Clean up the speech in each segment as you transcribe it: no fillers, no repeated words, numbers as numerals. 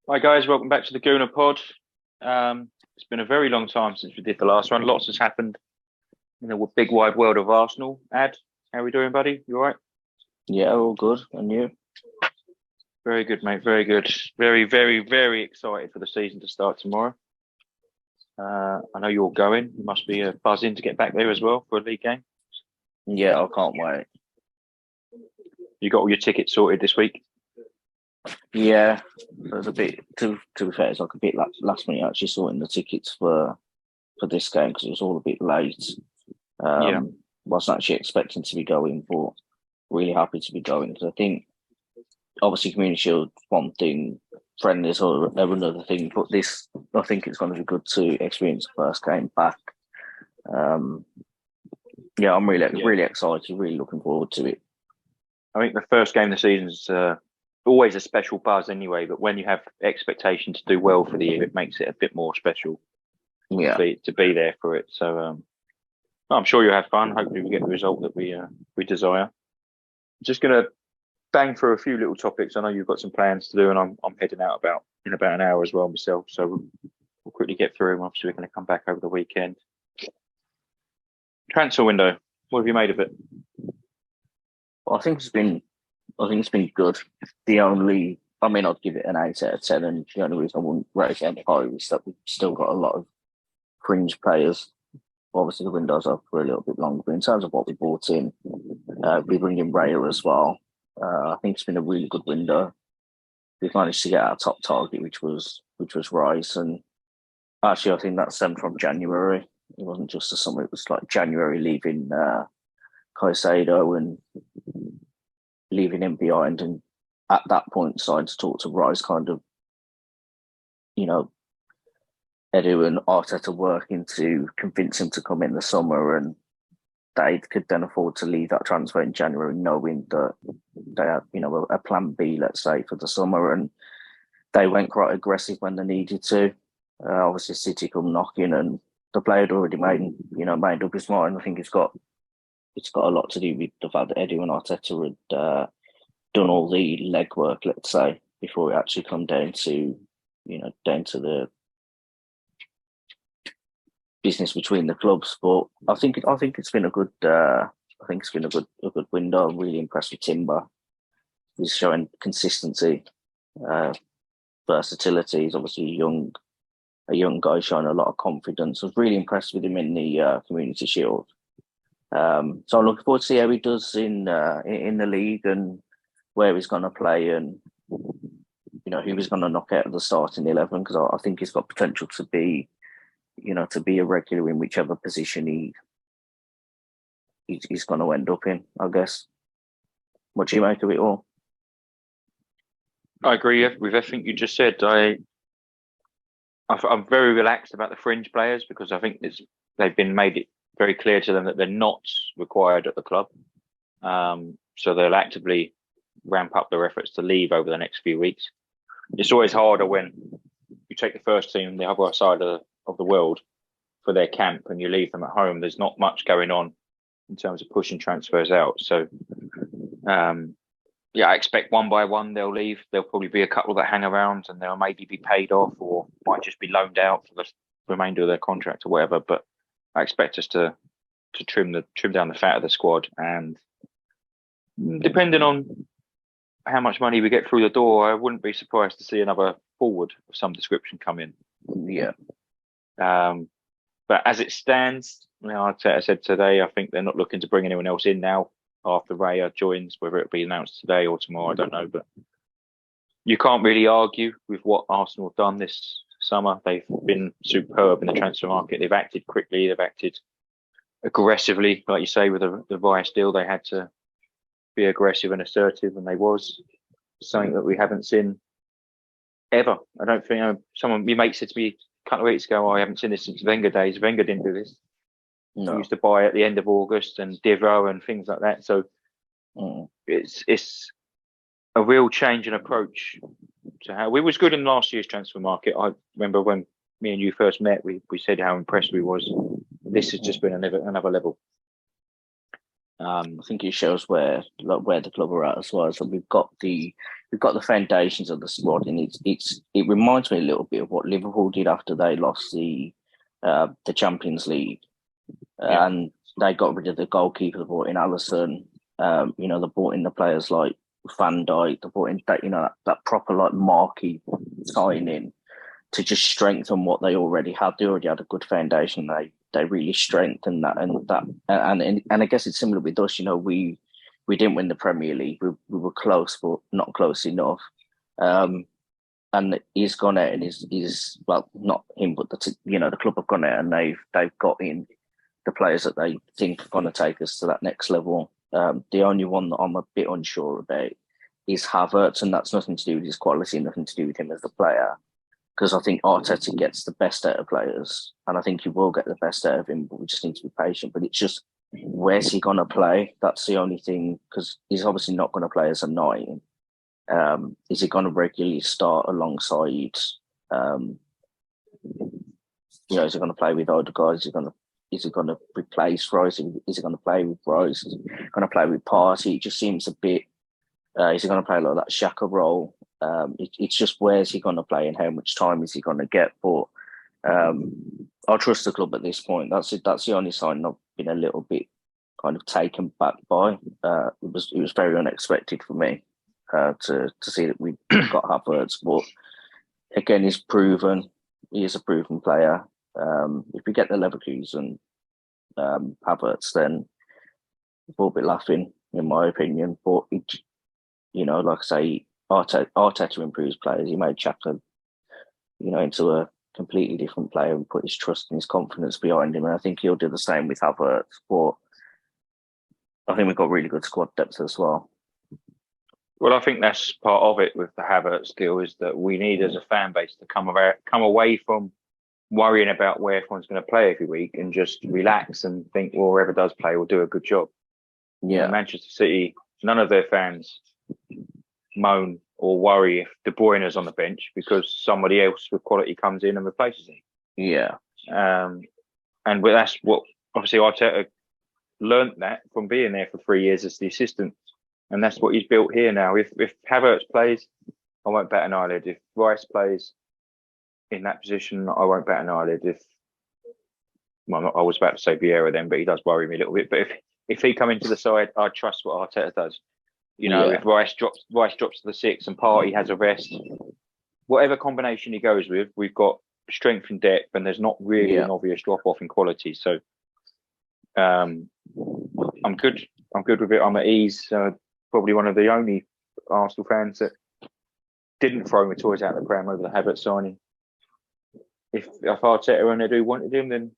Hi guys, welcome back to the GoonerPod. It's been a very long time since we did the last one. Lots has happened in the big wide world of Arsenal. Ad, how are we doing, buddy? You all right? Yeah, all good. And you? Very good, mate. Very good. Very, very, very excited for the season to start tomorrow. I know you're going. You must be buzzing to get back there as well for a league game. Yeah, I can't wait. You got all your tickets sorted this week? Yeah, there's a bit. To be fair, it's like a bit last minute actually sorting the tickets for this game because it was all a bit late. Yeah, Wasn't actually expecting to be going, but really happy to be going because I think obviously Community Shield one thing, friendlies or another thing, but this I think it's going to be good to experience the first game back. Um, yeah, I'm yeah. really excited. Really looking forward to it. I think the first game of the season is always a special buzz anyway, but when you have expectation to do well for the year, it makes it a bit more special Yeah. to be there for it. So I'm sure you'll have fun. Hopefully, we get the result that we desire. Just gonna bang through a few little topics. I know you've got some plans to do, and I'm heading out about an hour as well myself. So we'll quickly get through them. Obviously, we're going to come back over the weekend. Transfer window. What have you made of it? I think it's been good. I mean, I'd give it an 8 out of 10, and the only reason I wouldn't rate it any higher is that we've still got a lot of fringe players. Obviously, the windows are for a little bit longer, but in terms of what we brought in, we bring in Raya as well. I think it's been a really good window. We've managed to get our top target, which was Rice, and actually, I think that stemmed from January. It wasn't just the summer; it was like January leaving Caicedo and leaving him behind, and at that point decided to talk to Rice, kind of, you know, Edu and Arteta working to convince him to come in the summer, and they could then afford to leave that transfer in January, knowing that they had, a plan B, let's say, for the summer, and they went quite aggressive when they needed to. Obviously, City come knocking, and the player had already made up his mind. I think it's got a lot to do with the fact that Edu and Arteta had done all the legwork, let's say, before we actually come down to the business between the clubs. But I think it's been a good a good window. I'm really impressed with Timber. He's showing consistency, uh, versatility. He's obviously a young guy showing a lot of confidence. I was really impressed with him in the Community Shield. So I'm looking forward to see how he does in the league and where he's going to play, and who he's going to knock out of the starting 11, because I think he's got potential to be a regular in whichever position he's going to end up in, I guess. What do you make of it all? I agree with everything you just said. I'm very relaxed about the fringe players because I think they've been made it very clear to them that they're not required at the club. So they'll actively ramp up their efforts to leave over the next few weeks. It's always harder when you take the first team the other side of the world for their camp and you leave them at home. There's not much going on in terms of pushing transfers out. So, yeah, I expect one by one they'll leave. There'll probably be a couple that hang around and they'll maybe be paid off or might just be loaned out for the remainder of their contract or whatever. But I expect us to trim down the fat of the squad, and depending on how much money we get through the door, I wouldn't be surprised to see another forward of some description come in. Yeah, Um, but as it stands, I said today, I think they're not looking to bring anyone else in now after Raya joins, whether it be announced today or tomorrow, I don't know. But you can't really argue with what Arsenal have done this summer. They've been superb in the transfer market. They've acted quickly. They've acted aggressively, like you say, with the Rice deal. They had to be aggressive and assertive, and they was something that we haven't seen ever. I don't think someone my mate said to me a couple of weeks ago, "I haven't seen this since Wenger days. Wenger didn't do this. He no. used to buy at the end of August and Divo and things like that." So Mm. it's a real change in approach to how we was good in last year's transfer market. I remember when me and you first met, we said how impressed we was. This has just been another level. I think it shows where the club are at as well. So we've got the we've got the foundations of the squad, and it reminds me a little bit of what Liverpool did after they lost the Champions League, and they got rid of the goalkeeper. They brought in Alisson. They brought in the players like Van Dijk. They brought in that proper like marquee signing to just strengthen what they already had. They already had a good foundation. They really strengthened that, and I guess it's similar with us. We didn't win the Premier League. We were close, but not close enough. And he's gone out and he's well, not him, but the club have gone out and they've got in the players that they think are going to take us to that next level. The only one that I'm a bit unsure about is Havertz, and that's nothing to do with his quality, nothing to do with him as a player. Because I think Arteta gets the best out of players, and I think he will get the best out of him, but we just need to be patient. But it's just, where's he going to play? That's the only thing, because he's obviously not going to play as a nine. Is he going to regularly start alongside, is he going to play with other guys? Is he going to replace Rice? Is he going to play with Rice? Is he going to play with Partey? It just seems a bit, is he going to play like that Xhaka role? It's just, where's he going to play and how much time is he going to get? But I trust the club at this point. That's it. That's the only sign I've been a little bit kind of taken back by. It was very unexpected for me to see that we got Havertz. But again, he's proven. He is a proven player. If we get the Leverkusen Havertz, then we'll be laughing, in my opinion. But like I say, Arteta improves players. He made Xhaka, into a completely different player and put his trust and his confidence behind him. And I think he'll do the same with Havertz. But I think we've got really good squad depth as well. Well, I think that's part of it with the Havertz deal, is that we need, as a fan base, to come away from worrying about where everyone's going to play every week and just relax and think, well, whoever does play will do a good job. Yeah. Manchester City, none of their fans moan or worry if De Bruyne is on the bench, because somebody else with quality comes in and replaces him. Yeah. And that's what, obviously, Arteta learnt that from being there for 3 years as the assistant. And that's what he's built here now. If Havertz plays, I won't bat an eyelid. If Rice plays in that position, I won't bat an eyelid. I was about to say Vieira then, but he does worry me a little bit. But if he come into the side, I trust what Arteta does. If Rice drops to the 6 and Partey has a rest, whatever combination he goes with, we've got strength and depth, and there's not really an obvious drop off in quality. So I'm good. I'm good with it. I'm at ease. Probably one of the only Arsenal fans that didn't throw my toys out of the pram over the Havertz signing. If Arteta and Edu wanted him, then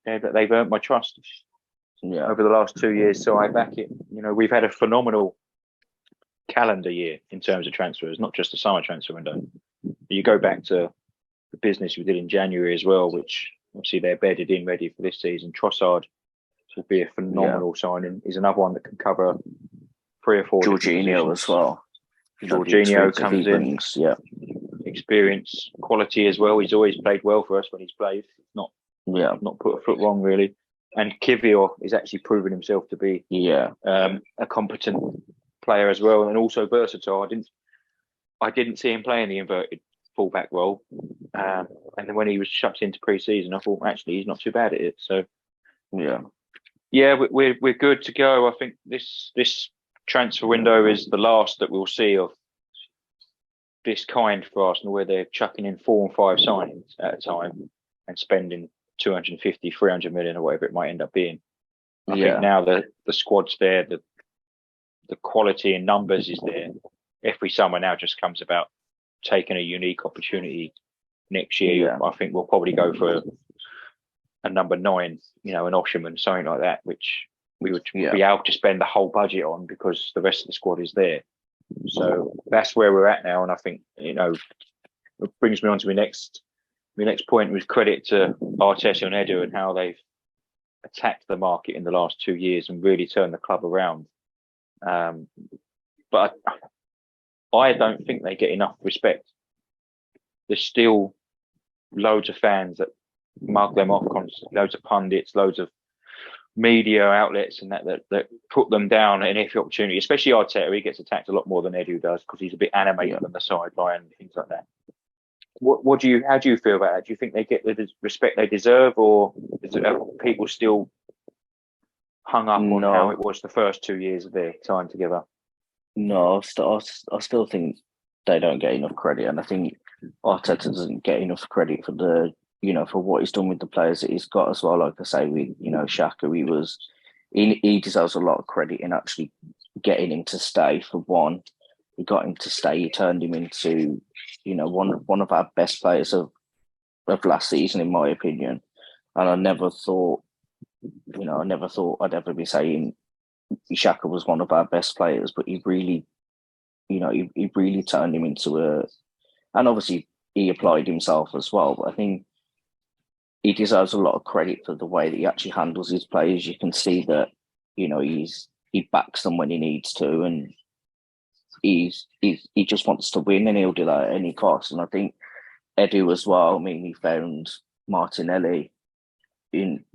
they've earned my trust over the last 2 years. So I back it. We've had a phenomenal calendar year in terms of transfers, not just the summer transfer window. You go back to the business we did in January as well, which obviously they're bedded in, ready for this season. Trossard will be a phenomenal signing. He's another one that can cover 3 or 4. Jorginho as well. Jorginho comes in. Yeah. Experience, quality as well. He's always played well for us when he's played. Not put a foot wrong, really. And Kivior is actually proven himself to be a competent player as well, and also versatile. I didn't see him play in the inverted fullback role, and then when he was chucked into pre-season, I thought actually he's not too bad at it. So we're good to go. I think this transfer window is the last that we'll see of this kind for Arsenal, where they're chucking in 4 and 5 signings at a time and spending 250, 300 million or whatever it might end up being. I think now the squad's there, the quality in numbers is there. Every summer now just comes about taking a unique opportunity next year. I think we'll probably go for a number 9, an Osherman, something like that, which we would be able to spend the whole budget on because the rest of the squad is there. So that's where we're at now. And I think, it brings me on to my next point, with credit to Arteta and Edu and how they've attacked the market in the last 2 years and really turned the club around. But I don't think they get enough respect. There's still loads of fans that mug them off constantly, loads of pundits, loads of media outlets and that put them down at any opportunity, especially Arteta. He gets attacked a lot more than Edu does because he's a bit animated on the sideline and things like that. How do you feel about that? Do you think they get the respect they deserve, or are people still hung up on how it was the first 2 years of their time together? No, I still think they don't get enough credit, and I think Arteta doesn't get enough credit for for what he's done with the players that he's got as well. Like I say, with Xhaka, he deserves a lot of credit in actually getting him to stay. For one, he got him to stay. He turned him into one of our best players of last season, in my opinion. And I never thought I'd ever be saying Xhaka was one of our best players, but he really turned him into and obviously he applied himself as well. But I think he deserves a lot of credit for the way that he actually handles his players. You can see that, he backs them when he needs to, and he just wants to win, and he'll do that at any cost. And I think Edu as well. I mean, he found Martinelli in,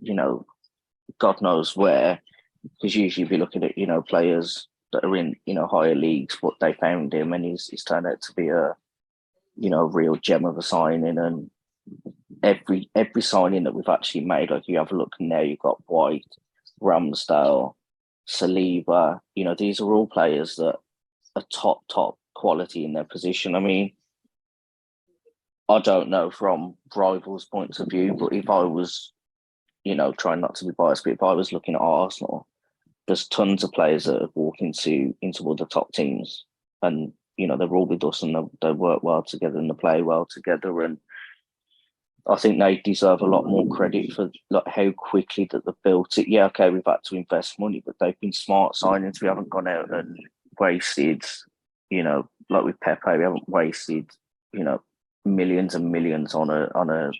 God knows where, because usually if you look at it, players that are in, higher leagues, but they found him, and he's turned out to be a real gem of a signing. And every signing that we've actually made, like you have a look now, you've got White, Ramsdale, Saliba, these are all players that are top quality in their position. I mean, I don't know from rivals' points of view, but if I was, trying not to be biased, but if I was looking at Arsenal, there's tons of players that have walked into other top teams, and they're all with us, and they work well together, and they play well together, and I think they deserve a lot more credit for how quickly that they've built it. Yeah, okay, we've had to invest money, but they've been smart signings. We haven't gone out and wasted, like with Pepe, we haven't wasted, millions and millions on a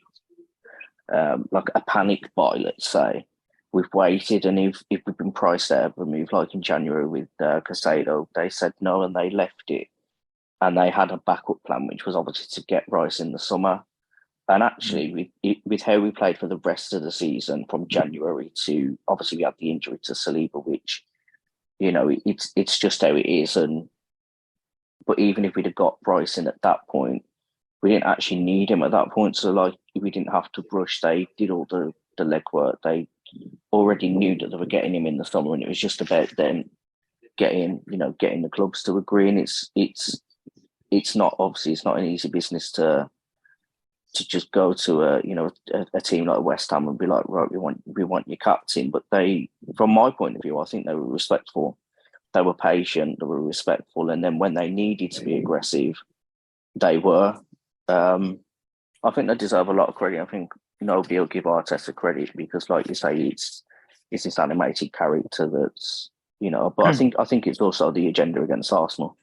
like a panic buy, let's say. We've waited, and if we've been priced out of a move, like in January with Casado, they said no and they left it, and they had a backup plan, which was obviously to get Rice in the summer. And actually, with how we played for the rest of the season, from January to, obviously we had the injury to Saliba, which it's just how it is. But even if we'd have got Rice in at that point, we didn't actually need him at that point. So we didn't have to rush. They did all the legwork. They already knew that they were getting him in the summer, and it was just about them getting the clubs to agree. And it's not an easy business to just go to a team like West Ham and be like, right, we want your captain. But they, from my point of view, I think they were respectful. They were patient. They were respectful, and then when they needed to be aggressive, they were. I think they deserve a lot of credit. I think nobody will give Arteta credit because, like you say, it's this animated character that's But I think it's also the agenda against Arsenal.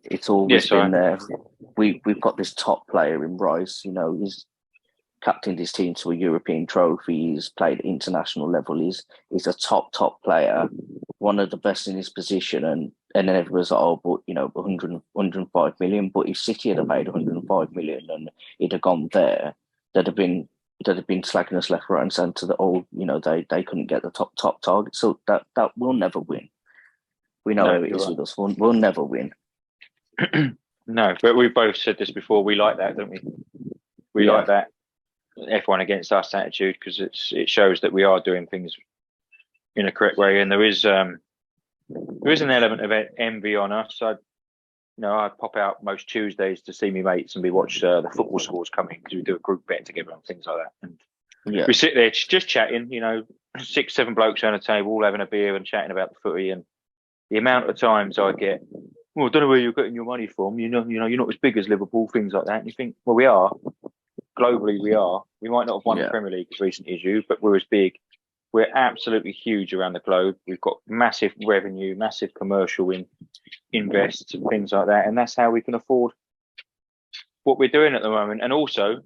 It's always been there. We've got this top player in Rice. He's captained his team to a European trophy. He's played at international level. He's a top player, one of the best in his position. And then everyone's like, 105 million. But if City had paid 105 million and he'd have gone there, they'd have been slagging us left, right, and centre that they couldn't get the top target. So that we'll never win. We know how it is with us. We'll never win. No, but we've both said this before. We like that, don't we? We like that F1 against us attitude, because it shows that we are doing things in a correct way, and there is an element of envy on us. I pop out most Tuesdays to see me mates, and we watch the football scores coming, because we do a group bet together and things like that. And we sit there just chatting, 6-7 blokes around a table, all having a beer and chatting about the footy. And the amount of times I get, well, I don't know where you're getting your money from. You're not as big as Liverpool, things like that. And you think, well, we are. Globally, we are. We might not have won the Premier League as recently as you, but we're as big. We're absolutely huge around the globe. We've got massive revenue, massive commercial invests and things like that. And that's how we can afford what we're doing at the moment. And also,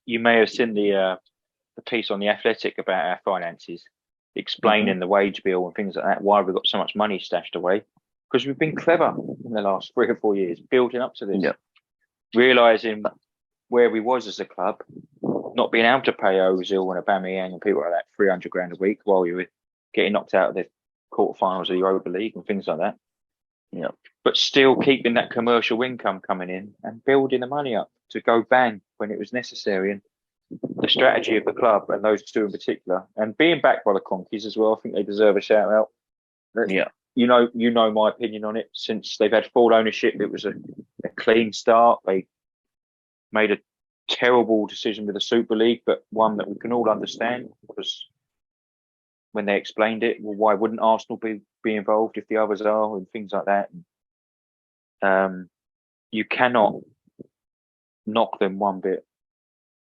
you may have seen the piece on The Athletic about our finances, explaining the wage bill and things like that, why we've got so much money stashed away. Because we've been clever in the last 3 or 4 years, building up to this, realising where we was as a club, not being able to pay Ozil and Aubameyang and people like that 300 grand a week while you were getting knocked out of the quarterfinals of the Europa League and things like that. Yeah. But still keeping that commercial income coming in and building the money up to go bang when it was necessary. And the strategy of the club and those two in particular, and being backed by the Conkies as well, I think they deserve a shout out. Yeah. You know my opinion on it. Since they've had full ownership, it was a clean start. They made a terrible decision with the Super League, but one that we can all understand, because when they explained it, well, why wouldn't Arsenal be involved if the others are, and things like that. You cannot knock them one bit.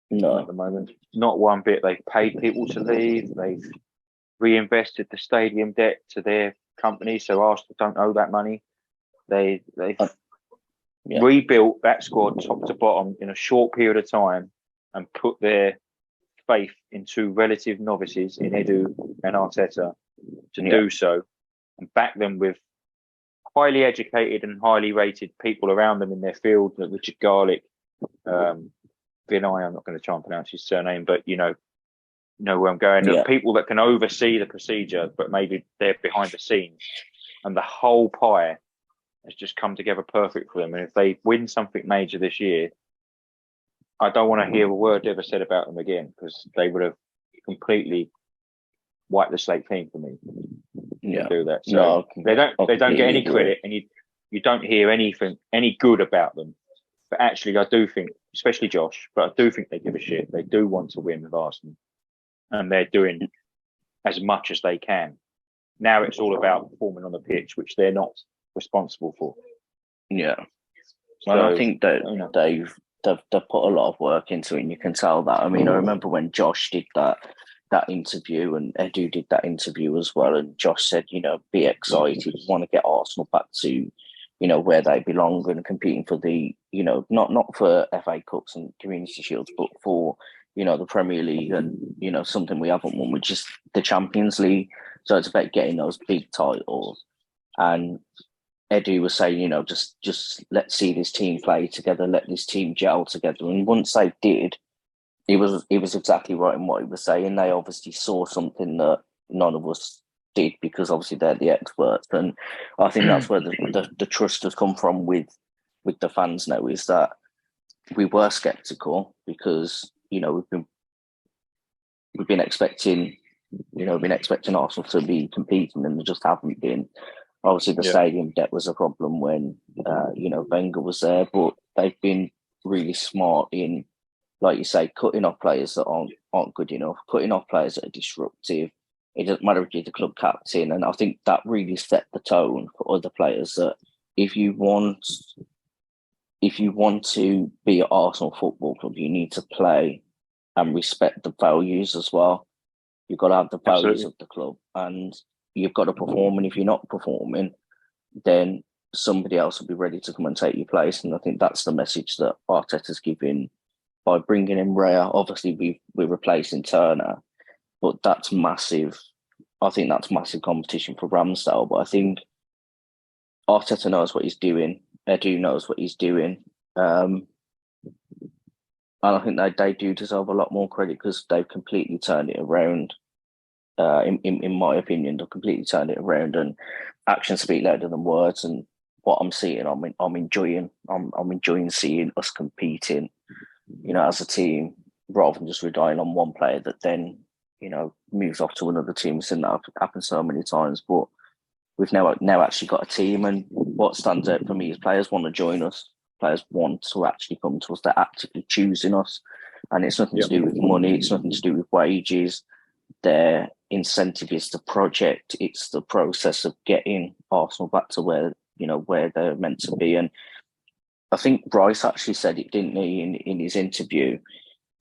No. At the moment, not one bit. They've paid people to leave. They've reinvested the stadium debt to their company, so Arsenal don't owe that money. They've rebuilt that squad top to bottom in a short period of time and put their faith into relative novices in Edu and Arteta to do so, and back them with highly educated and highly rated people around them in their field, like Richard Garlick, Vinay, I'm not going to try and pronounce his surname, but you know where I'm going. Yeah. People that can oversee the procedure, but maybe they're behind the scenes, and the whole pie has just come together perfect for them. And if they win something major this year, I don't want to hear a word ever said about them again, because they would have completely wiped the slate clean for me. Yeah, do that. So no, they don't get any credit, and you don't hear any good about them. But actually, I do think, especially Josh, but I do think they give a shit. They do want to win with Arsenal, and they're doing as much as they can. Now it's all about performing on the pitch, which they're not responsible for. Yeah, so, and I think that they've put a lot of work into it, and you can tell that. I mean, I remember when Josh did that interview, and Edu did that interview as well, and Josh said, be excited, want to get Arsenal back to, where they belong and competing for the, not for FA Cups and Community Shields, but for, the Premier League and, something we haven't won, which is the Champions League. So it's about getting those big titles. And Edu was saying, just let's see this team play together, let this team gel together. And once they did, he was exactly right in what he was saying. They obviously saw something that none of us did, because obviously they're the experts. And I think that's where the trust has come from with the fans now, is that we were sceptical, because, we've been expecting Arsenal to be competing, and they just haven't been. Obviously, the stadium debt was a problem when Wenger was there, but they've been really smart in, like you say, cutting off players that aren't good enough, cutting off players that are disruptive. It doesn't matter if you're the club captain, and I think that really set the tone for other players that if you want to be at Arsenal Football Club, you need to play and respect the values as well. You've got to have the values of the club, and you've got to perform. And if you're not performing, then somebody else will be ready to come and take your place. And I think that's the message that Arteta's giving by bringing in Raya. Obviously, we're replacing Turner, but that's massive. I think that's massive competition for Ramsdale. But I think Arteta knows what he's doing. Edu knows what he's doing. And I think they do deserve a lot more credit, because they've completely turned it around. In my opinion, they've completely turned it around, and actions speak louder than words. And what I'm seeing, I'm enjoying. I'm enjoying seeing us competing, as a team, rather than just relying on one player that then, moves off to another team. We've seen that happen so many times, but we've now actually got a team. And what stands out for me is players want to join us. Players want to actually come to us. They're actively choosing us. And it's nothing to do with money. It's nothing to do with wages. Their incentive is the project. It's the process of getting Arsenal back to where they're meant to be. And I think Bryce actually said it, didn't he, in his interview,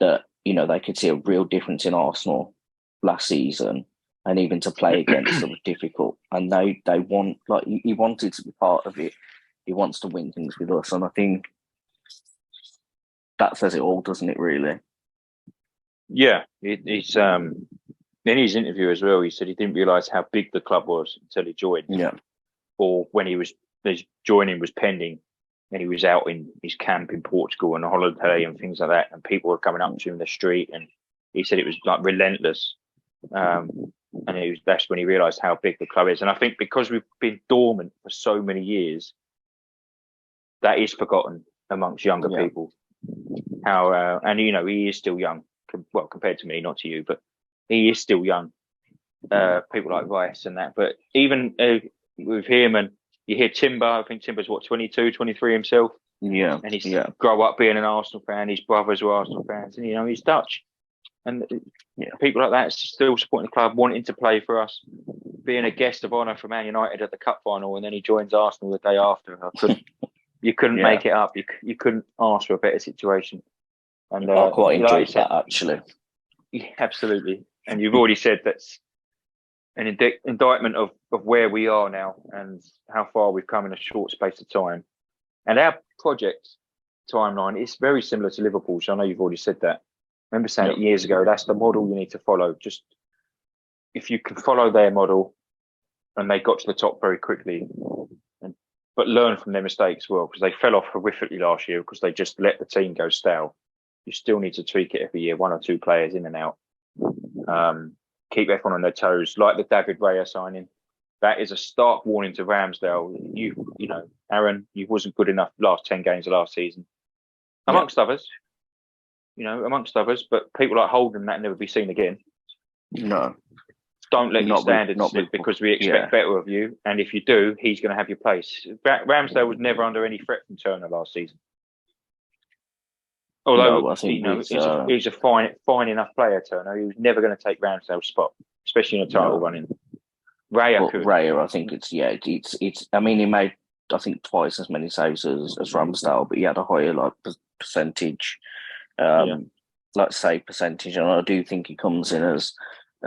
that, they could see a real difference in Arsenal last season, and even to play against them was difficult. And they want, like, he wanted to be part of it. He wants to win things with us. And I think that says it all, doesn't it, really? Yeah. He's in his interview as well, he said he didn't realise how big the club was until he joined. Yeah. Or when his joining was pending. and he was out in his camp in Portugal on a holiday and things like that, and people were coming up to him in the street, and he said it was like relentless. And that's when he realised how big the club is. And I think because we've been dormant for so many years, that is forgotten amongst younger people. How and he is still young. Well, compared to me, not to you, but he is still young. People like Rice and that, but even with him, and you hear Timber. I think Timber's 22, 23 himself. Yeah, and he's grow up being an Arsenal fan. His brothers were Arsenal fans, and he's Dutch. And people like that still supporting the club, wanting to play for us, being a guest of honour for Man United at the cup final, and then he joins Arsenal the day after. You couldn't make it up. You couldn't ask for a better situation. And I quite enjoyed that, actually. Yeah, absolutely. And you've already said that's an indictment of where we are now and how far we've come in a short space of time. And our project timeline is very similar to Liverpool's. I know you've already said that. I remember saying it years ago. That's the model you need to follow. Just if you can follow their model, and they got to the top very quickly, but learn from their mistakes well, because they fell off horrifically last year because they just let the team go stale. You still need to tweak it every year, 1 or 2 players in and out. Keep everyone on their toes, like the David Raya signing. That is a stark warning to Ramsdale. You know, Aaron, you wasn't good enough last 10 games of last season, amongst others. But people like Holden, that never be seen again. No. Don't let your standards slip because we expect better of you. And if you do, he's going to have your place. Ramsdale was never under any threat from Turner last season. Although, he's a fine enough player, Turner. He was never going to take Ramsdale's spot, especially in a title running. Raya, I think it's. I mean, he made, I think, twice as many saves as Ramsdale, but he had a higher percentage, save percentage, and I do think he comes in as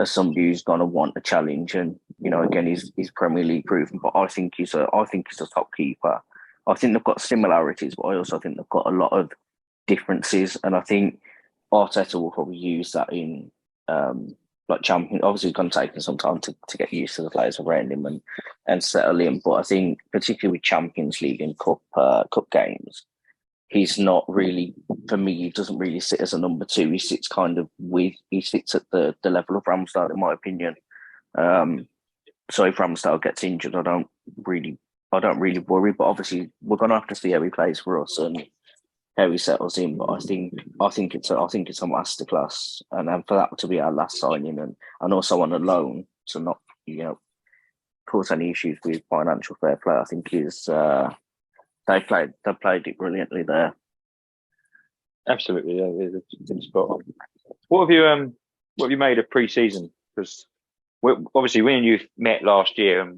somebody who's going to want a challenge, and again, he's Premier League proven. But I think he's a top keeper. I think they've got similarities, but I also think they've got a lot of differences, and I think Arteta will probably use that in champion. Obviously, it's going to take him some time to get used to the players around him and settle in. But I think particularly with Champions League and cup games, he's not really, for me, he doesn't really sit as a number 2. He sits he sits at the level of Ramsdale, in my opinion. So if Ramsdale gets injured, I don't really worry. But obviously, we're going to have to see how he plays for us and how he settles in. But I think it's a masterclass, and for that to be our last signing, and also on a loan to not cause any issues with financial fair play, I think is. They played it brilliantly there. Absolutely, they've been spot on. What have you made of pre-season? Because obviously, when you met last year,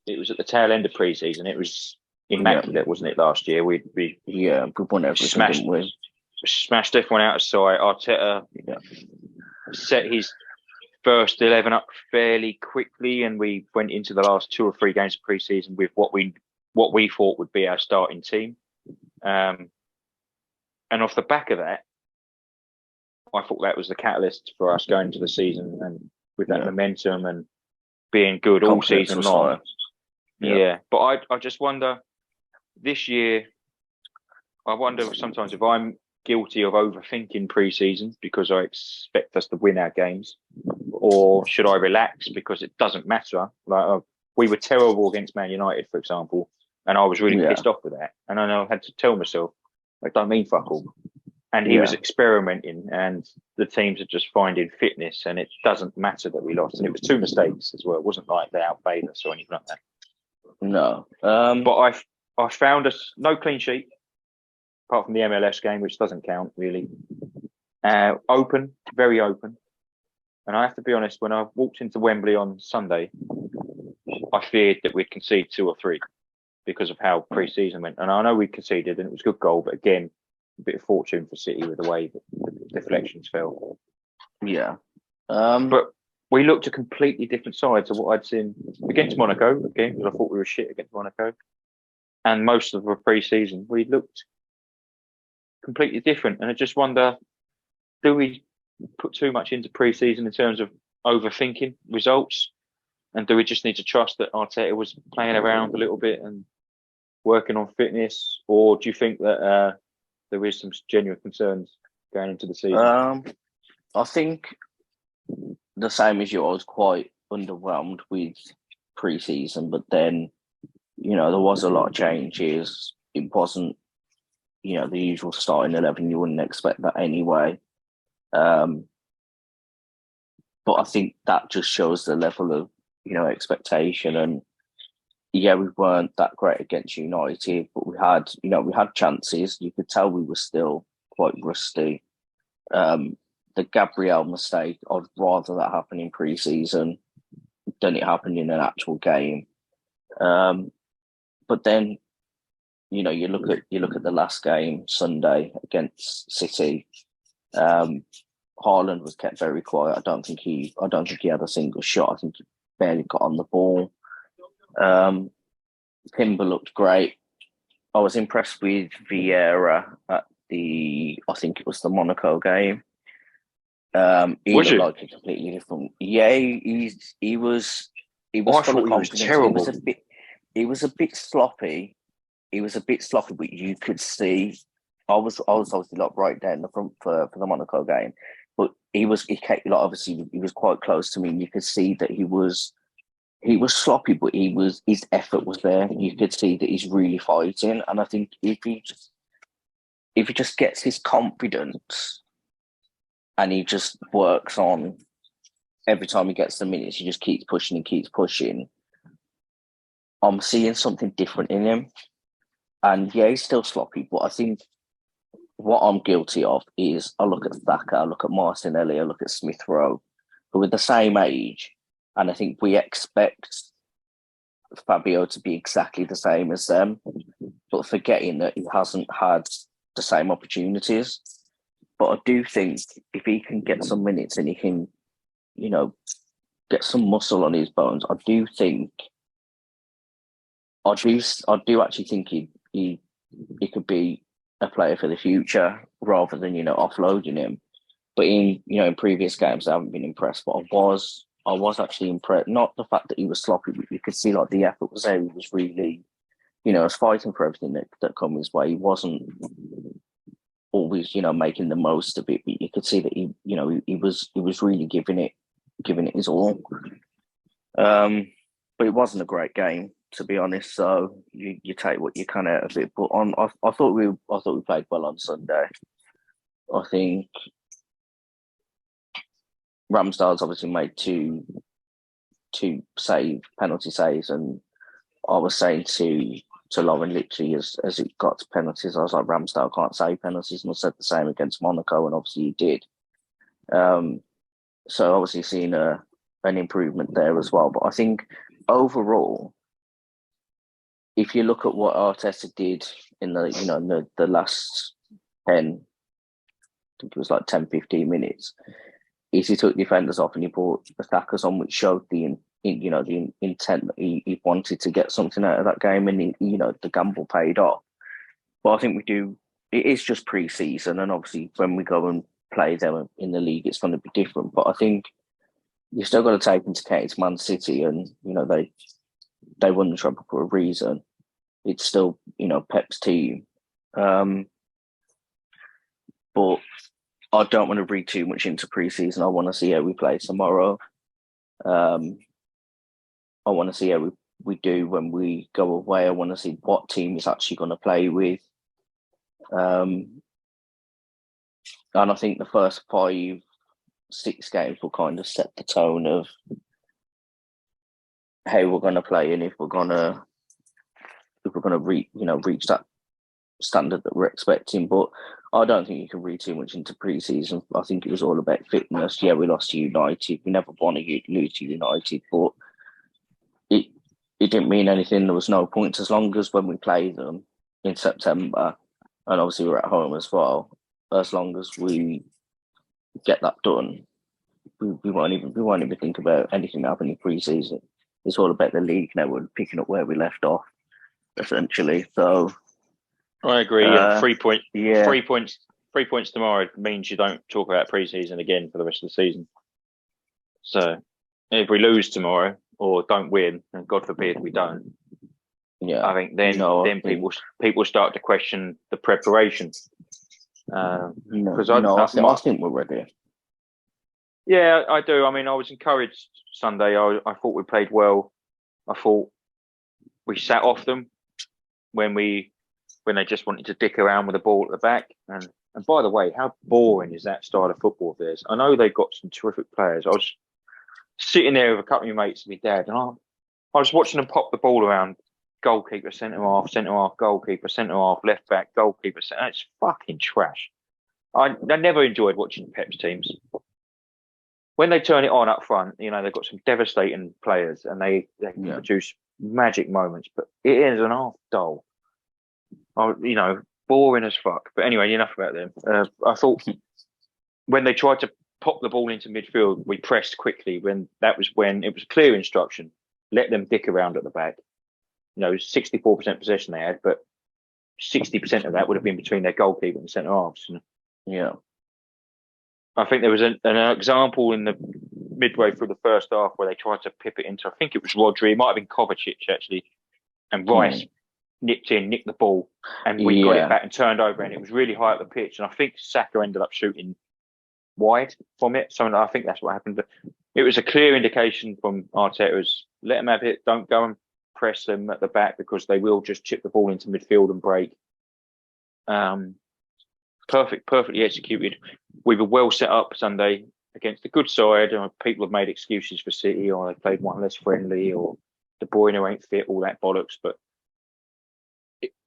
it was at the tail end of pre-season. It was immaculate, wasn't it? Last year, we won everything, didn't we? Smashed everyone out of sight. Arteta set his first 11 up fairly quickly, and we went into the last 2 or 3 games of pre-season with what we thought would be our starting team. And off the back of that, I thought that was the catalyst for us going into the season, and with that momentum and being good all season long. But I just wonder, this year, I wonder sometimes if I'm guilty of overthinking pre-season because I expect us to win our games, or should I relax because it doesn't matter? Like we were terrible against Man United, for example, and I was really pissed off with that. And I had to tell myself, I don't mean fuck all. And he was experimenting, and the teams are just finding fitness, and it doesn't matter that we lost. And it was 2 mistakes as well. It wasn't like they outplayed us or anything like that. No. But I found us no clean sheet, apart from the MLS game, which doesn't count really. Open, very open. And I have to be honest, when I walked into Wembley on Sunday, I feared that we'd concede 2 or 3 because of how pre-season went. And I know we conceded, and it was a good goal, but again, a bit of fortune for City with the way that the deflections fell. Yeah. But we looked a completely different side to what I'd seen against Monaco, again, because I thought we were shit against Monaco. And most of the pre-season, we looked completely different. And I just wonder, do we put too much into pre-season in terms of overthinking results? And do we just need to trust that Arteta was playing around a little bit and working on fitness, or do you think that there is some genuine concerns going into the season? I think the same as you, I was quite underwhelmed with pre-season, but then there was a lot of changes. It wasn't the usual starting 11. You wouldn't expect that anyway. Um, but I think that just shows the level of expectation. And yeah, we weren't that great against United, but we had chances. You could tell we were still quite rusty. The Gabriel mistake, I'd rather that happen in pre-season than it happened in an actual game. But then you look at the last game Sunday against City. Haaland was kept very quiet. I don't think he had a single shot. I think he barely got on the ball. Timber looked great. I was impressed with Vieira at I think it was the Monaco game. He Was looked you? like a completely different. Yeah, he was. He was I full thought of he was confidence. terrible. He was a bit sloppy. He was a bit sloppy, but you could see. I was obviously like right down in the front for the Monaco game, but he kept like obviously he was quite close to me, and you could see that he was sloppy, but his effort was there. You could see that he's really fighting, and I think if he just gets his confidence and he just works on every time he gets the minutes, he just keeps pushing and keeps pushing. I'm seeing something different in him. And yeah, he's still sloppy, but I think what I'm guilty of is I look at Thacker, I look at Martinelli, I look at Smith Rowe, who are the same age. And I think we expect Fabio to be exactly the same as them, but forgetting that he hasn't had the same opportunities. But I do think if he can get some minutes and he can, get some muscle on his bones, I do actually think he could be a player for the future rather than offloading him. But in previous games, I haven't been impressed. But I was actually impressed. Not the fact that he was sloppy, but you could see like the effort was there. He was really, was fighting for everything that come his way. He wasn't always, making the most of it. But you could see that he was really giving it his all. But it wasn't a great game, to be honest. So you take what you can out of it. But I thought we played well on Sunday. I think Ramsdale's obviously made two penalty saves, and I was saying to Lauren literally as it got to penalties, I was like, Ramsdale can't save penalties, and I said the same against Monaco, and obviously he did. So obviously seeing an improvement there as well. But I think overall, if you look at what Arteta did in the last 10, I think it was like 10, 15 minutes, is he took defenders off and he brought attackers on, which showed the intent that he wanted to get something out of that game, and the gamble paid off. But I think we do. It is just pre-season, and obviously when we go and play them in the league, it's going to be different. But I think you've still got to take into account it's Man City, and they won the treble for a reason. It's still Pep's team, but I don't want to read too much into pre-season. I want to see how we play tomorrow. I want to see how we do when we go away. I want to see what team is actually going to play with. And I think the first 5-6 games will kind of set the tone of how we're going to play, and if we're going to reach that standard that we're expecting. But I don't think you can read too much into pre-season. I think it was all about fitness. Yeah, we lost to United. We never want to lose to United, but it didn't mean anything. There was no points as long as when we play them in September, and obviously we're at home as well. As long as we get that done, we won't even think about anything happening pre-season. It's all about the league now. We're picking up where we left off, essentially. So I agree. And 3 points. Yeah. 3 points. 3 points tomorrow means you don't talk about pre-season again for the rest of the season. So if we lose tomorrow or don't win, and God forbid we don't, Yeah. I think then No, I think, people start to question the preparation. Because I think we're ready. yeah, I do. I mean, I was encouraged Sunday. I thought we played well. I thought we sat off them when they just wanted to dick around with the ball at the back. And by the way, how boring is that style of football of theirs? I know they've got some terrific players. I was sitting there with a couple of my mates and my dad, and I was watching them pop the ball around. Goalkeeper, centre half, goalkeeper, centre half, left back, goalkeeper. It's fucking trash. I never enjoyed watching Pep's teams. When they turn it on up front, they've got some devastating players and they produce magic moments, but it is an half dull. Boring as fuck. But anyway, enough about them. I thought when they tried to pop the ball into midfield, we pressed quickly when it was clear instruction. Let them dick around at the back. 64% possession they had, but 60% of that would have been between their goalkeeper and centre halves. Yeah. I think there was an example in the midway through the first half where they tried to pip it into, I think it was Rodri, it might have been Kovacic actually, and Rice nicked the ball, and we got it back and turned over, and it was really high up the pitch, and I think Saka ended up shooting wide from it. So I think that's what happened. But it was a clear indication from Arteta was let them have it, don't go and press them at the back because they will just chip the ball into midfield and break. Perfectly executed. We were well set up Sunday against a good side. People have made excuses for City, or they played one less friendly, or De Bruyne ain't fit, all that bollocks. But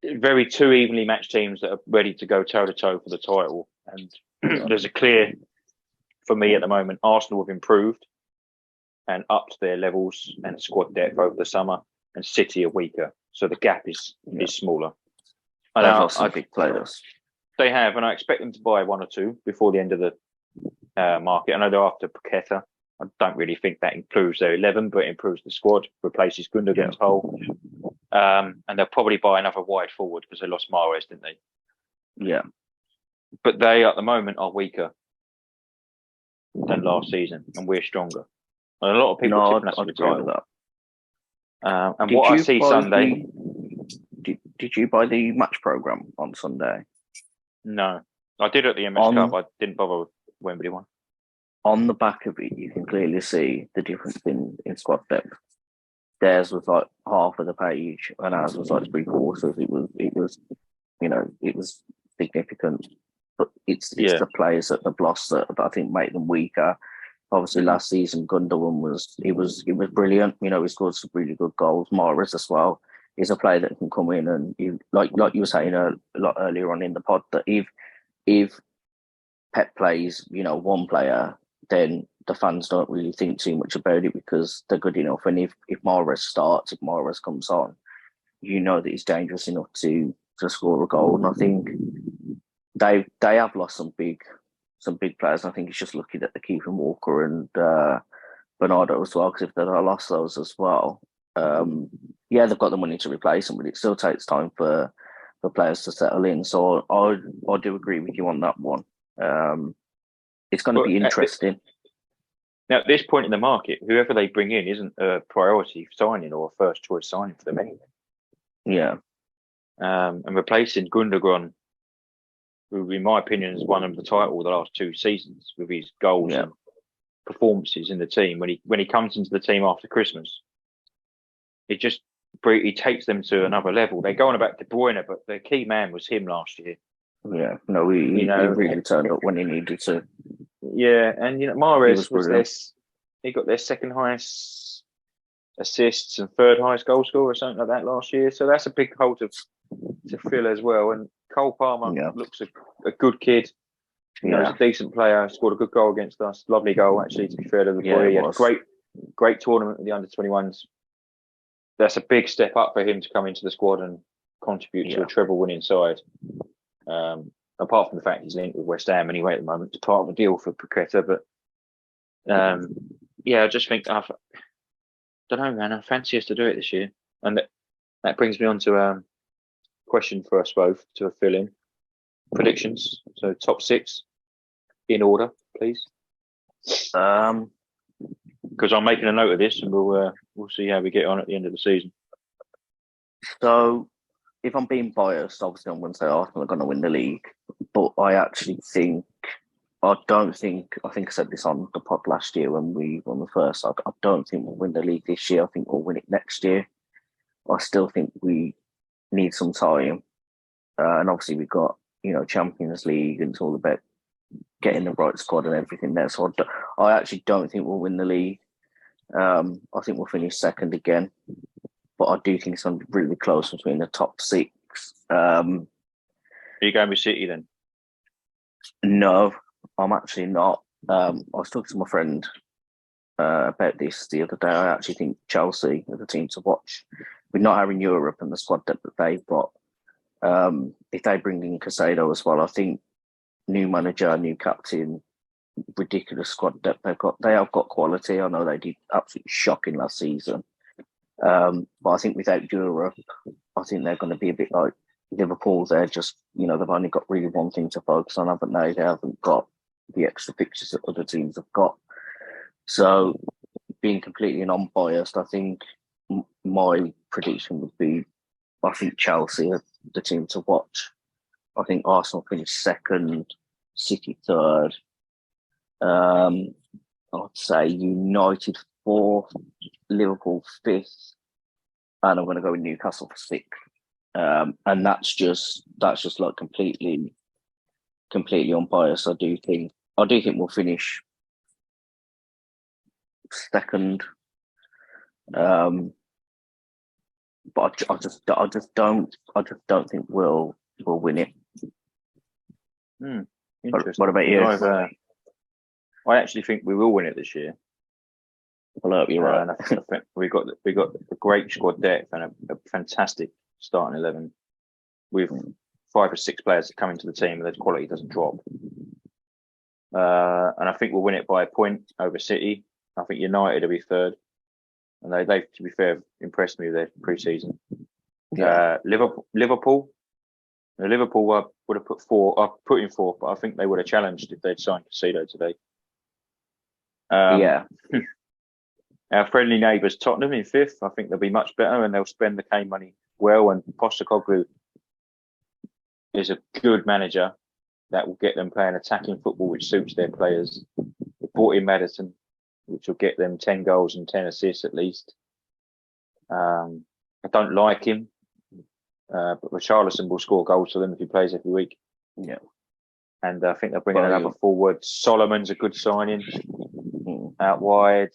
very two evenly matched teams that are ready to go toe to toe for the title. And there's a clear, for me at the moment, Arsenal have improved and upped their levels and squad depth over the summer, and City are weaker. So the gap is smaller. They've lost some big players. They have, and I expect them to buy one or two before the end of the market. I know they're after Paqueta. I don't really think that improves their 11, but it improves the squad, replaces Gundogan's hole. And they'll probably buy another wide forward because they lost Mahrez, didn't they? Yeah. But they, at the moment, are weaker than last season, and we're stronger. And a lot of people are tipping us for the title. And what I see Sunday... Did you buy the match programme on Sunday? No. I did at the MS Cup. I didn't bother with Wembley one. On the back of it, you can clearly see the difference in squad depth. Theirs was like half of the page, and ours was like 3/4. It was significant. But it's the players that they've lost that I think make them weaker. Obviously, last season Gundogan was brilliant. He scored some really good goals. Mahrez as well is a player that can come in and like you were saying a lot earlier on in the pod that if Pep plays one player, then the fans don't really think too much about it because they're good enough. And if Mahrez starts, if Mahrez comes on, that he's dangerous enough to score a goal. And I think they have lost some big players. I think it's just lucky that they're keeping Walker and Bernardo as well, because if they'd have lost those as well, they've got the money to replace them, but it still takes time for players to settle in. So I do agree with you on that one. It's going to be interesting. Now, at this point in the market, whoever they bring in isn't a priority signing or a first choice signing for them anyway. Yeah. And replacing Gundogan, who, in my opinion, has won them the title the last 2 seasons with his goals and performances in the team. When he comes into the team after Christmas, he takes them to another level. They go on about De Bruyne, but the key man was him last year. Yeah, no, he really turned up when he needed to. Yeah, and Mahrez was this. He got their second highest assists and third highest goal scorer or something like that last year. So that's a big hole to fill as well. And Cole Palmer looks a good kid. He's a decent player. Scored a good goal against us. Lovely goal, actually. To be fair to the boy, he had a great tournament with the under-21s. That's a big step up for him to come into the squad and contribute to a treble-winning side. Apart from the fact he's linked with West Ham anyway at the moment, it's part of the deal for Paqueta. But I just think I don't know, man. I fancy us to do it this year, and that brings me on to a question for us both to fill in predictions. So top 6 in order, please. Because I'm making a note of this, and we'll see how we get on at the end of the season. So, if I'm being biased, obviously I'm going to say Arsenal are going to win the league. But I actually think, I don't think, I think I said this on the pod last year when we won the first. I don't think we'll win the league this year. I think we'll win it next year. I still think we need some time. And obviously we've got, Champions League, and it's all about getting the right squad and everything there. So I actually don't think we'll win the league. I think we'll finish second again. But I do think it's going to be really close between the top six. Are you going with City then? No, I'm actually not. I was talking to my friend about this the other day. I actually think Chelsea are the team to watch. With not having Europe and the squad depth that they've got, if they bring in Casado as well, I think new manager, new captain, ridiculous squad depth they've got. They have got quality. I know they did absolutely shocking last season. But I think without Europe, I think they're going to be a bit like Liverpool. They're just, they've only got really one thing to focus on, haven't they? They haven't got the extra fixtures that other teams have got. So, being completely non-biased, I think my prediction would be, I think Chelsea are the team to watch. I think Arsenal finished second, City third. I'd say United fourth, Liverpool fifth, and I'm going to go with Newcastle for sixth. And that's just like completely unbiased. I do think we'll finish second. But I just don't think we'll win it. Interesting. What about you? I actually think we will win it this year. Well, you're right. And I think we got a great squad depth and a fantastic starting 11 with 5 or 6 players that come into the team and the quality doesn't drop. And I think we'll win it by a point over City. I think United will be third, and they to be fair, impressed me with their pre-season. Yeah. Liverpool would have put in 4th, but I think they would have challenged if they'd signed Casado today. Our friendly neighbours Tottenham in 5th. I think they'll be much better and they'll spend the K money well. And Postecoglou is a good manager that will get them playing attacking football, which suits their players. They brought in Maddison, which will get them 10 goals and 10 assists at least. I don't like him, but Richarlison will score goals for them if he plays every week. Yeah. And I think they'll bring in another forward. Solomon's a good signing out wide.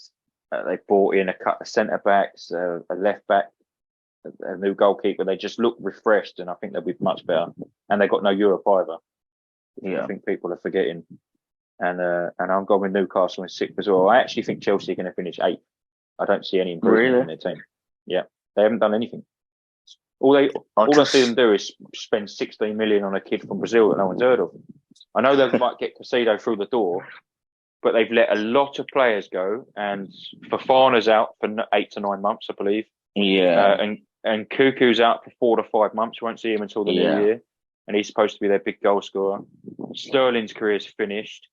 They brought in a couple of centre backs, a left back, a new goalkeeper. They just look refreshed, and I think they'll be much better. And they've got no Europe either. Yeah. I think people are forgetting. And I'm going with Newcastle in 6th as well. I actually think Chelsea are going to finish 8th. I don't see any improvement in their team. Yeah, they haven't done anything. All I see them do is spend 16 million on a kid from Brazil that no one's heard of. I know they might get Casado through the door, but they've let a lot of players go, and Fofana's out for 8 to 9 months, I believe. Yeah. And Cuckoo's out for 4 to 5 months. We won't see him until the new year, and he's supposed to be their big goal scorer. Sterling's career's finished.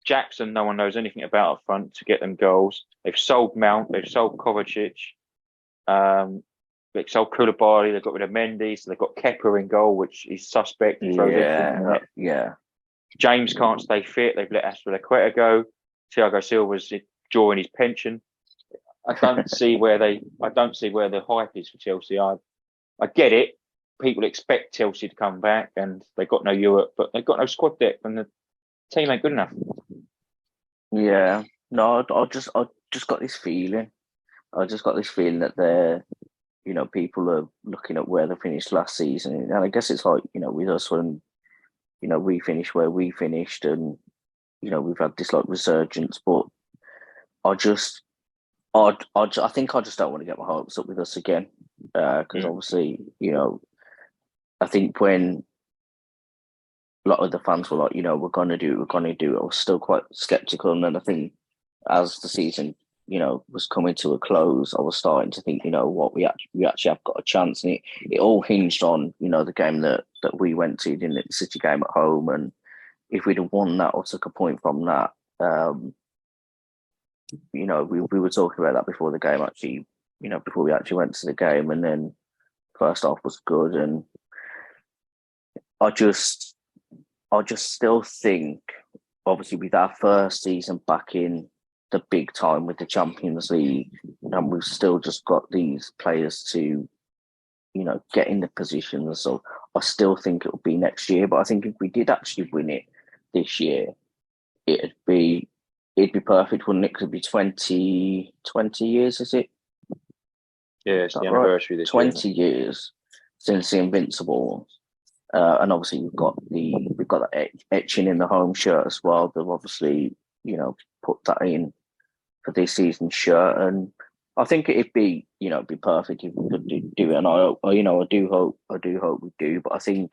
Jackson, no one knows anything about up front to get them goals. They've sold Mount. They've sold Kovacic. They've sold Koulibaly. They've got rid of Mendy. So they've got Kepa in goal, which is suspect. Yeah. James can't stay fit. They've let Aspilicueta go. Thiago Silva's drawing his pension. I don't see where the hype is for Chelsea. I get it. People expect Chelsea to come back, and they've got no Europe, but they've got no squad depth, and the team ain't good enough. Yeah. No, I just got this feeling. I just got this feeling that they're, people are looking at where they finished last season, and I guess it's like, with us when, we finished where we finished, and we've had this like resurgence. But I think I just don't want to get my hopes up with us again, because obviously, I think when a lot of the fans were like, we're going to do it, I was still quite sceptical, and then I think as the season, was coming to a close, I was starting to think, what, we actually have got a chance, and it all hinged on, the game that we went to, didn't it, the City game at home, and if we'd have won that or took a point from that, we were talking about that before the game actually, before we actually went to the game, and then First half was good, and I just still think, obviously, with our first season back in the big time with the Champions League, and we've still just got these players to, get in the positions. So I still think it will be next year. But I think if we did actually win it this year, it'd be perfect, wouldn't it? Could be 20 years, is it? Yeah, it's the Right? anniversary this 20 years since the Invincibles. And obviously we've got that etching in the home shirt as well. They've obviously, put that in for this season's shirt, and I think it'd be, it'd be perfect if we could do it. And I do hope we do. But I think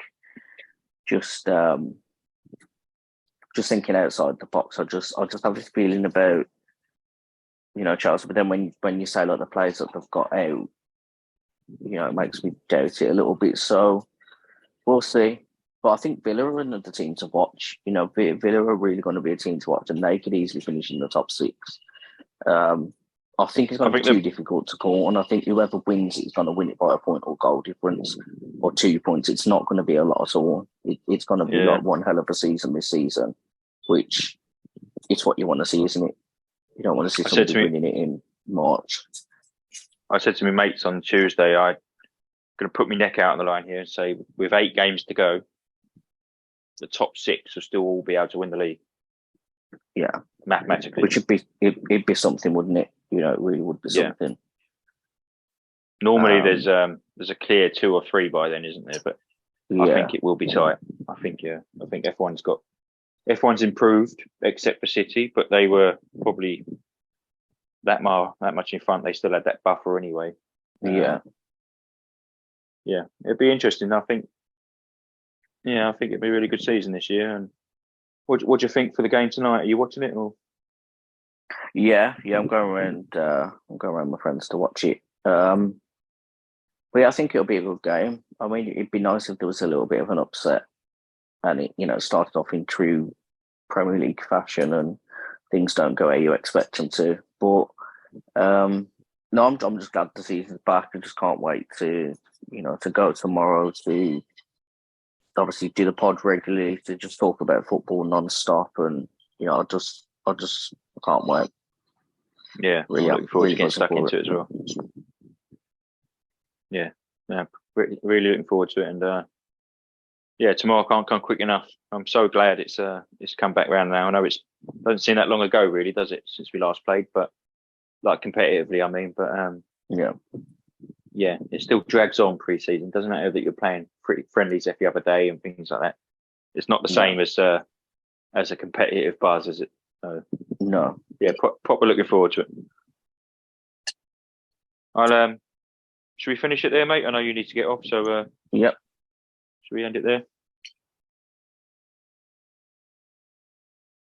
just thinking outside the box, I just have this feeling about, Chelsea. But then when you say like the players that they've got out, it makes me doubt it a little bit. So we'll see. But I think Villa are another team to watch. Villa are really going to be a team to watch, and they could easily finish in the top six. I think it's going to be too difficult to call, and I think whoever wins it is going to win it by a point or goal difference or 2 points. It's not going to be a lot at all. It's going to be like one hell of a season this season, which it's what you want to see, isn't it? You don't want to see somebody winning it in March. I said to my mates on Tuesday, I'm going to put my neck out on the line here and say, with 8 games to go, the top 6 will still all be able to win the league. Yeah, mathematically, which it'd be something, wouldn't it? It really would be something. Yeah. Normally, there's a clear 2 or 3 by then, isn't there? But I think it will be tight. I think F1's improved, except for City, but they were probably that much in front. They still had that buffer anyway. Yeah, it'd be interesting. I think it'd be a really good season this year. And what do you think for the game tonight? Are you watching it or? Yeah, I'm going around. I'm going around with my friends to watch it. But yeah, I think it'll be a good game. I mean, it'd be nice if there was a little bit of an upset, and it started off in true Premier League fashion, and things don't go how you expect them to. But no, I'm just glad the season's back. I just can't wait to go tomorrow to obviously do the pod regularly, to just talk about football non-stop, and I can't wait. Yeah, really, I'm looking forward to getting stuck into it as well. Yeah, really looking forward to it, and tomorrow can't come quick enough. I'm so glad it's come back round now. I know it doesn't seem that long ago, really, does it, since we last played? But like competitively, I mean, but it still drags on pre-season, doesn't it? That you're playing pretty friendlies every other day and things like that. It's not the same as a competitive buzz, is it? No. Yeah, proper looking forward to it. Should we finish it there, mate? I know you need to get off, so yep. Should we end it there?